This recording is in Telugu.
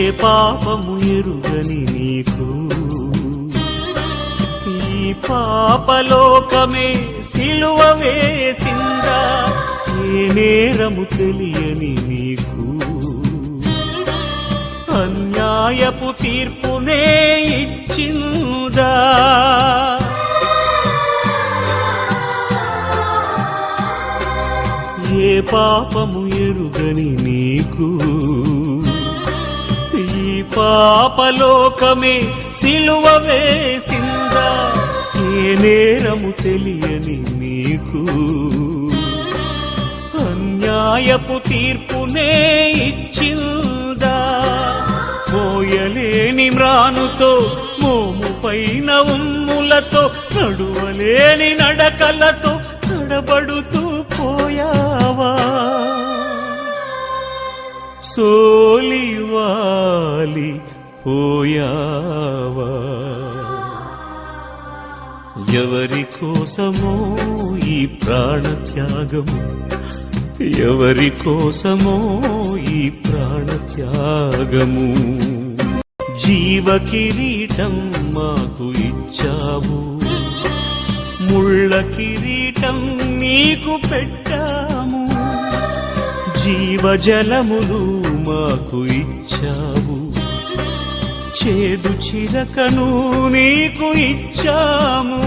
ఏ పాపము ఎరుగని నీకు ఈ పాపలోకమే సిలువ వేసిందా? ఏ నేరము తెలియని నీకు అన్యాయపు తీర్పునే ఇచ్చిందా? ఏ పాపము ఎరుగని నీకు ఈ పాపలోకమే సిలువ వేసిందా? ఏ నేరము తెలియని నీకు అన్యాయపు తీర్పునే ఇచ్చిందా? మోయలేని మ్రానుతో మోము పైన ఉమ్ములతో నడువలేని నడకలతో తడబడుతూ పోయావా? సోలివాలి పోయావా? ఎవరి కోసమో ఈ ప్రాణత్యాగము, ఎవరి కోసమో ఈ ప్రాణత్యాగము? జీవ కిరీటం మాకు ఇచ్చావు, ముళ్ళ కిరీటం నీకు పెట్టాము. జీవజలములు మాకు ఇచ్చావు, చేదు చిరకను నీకు ఇచ్చాము.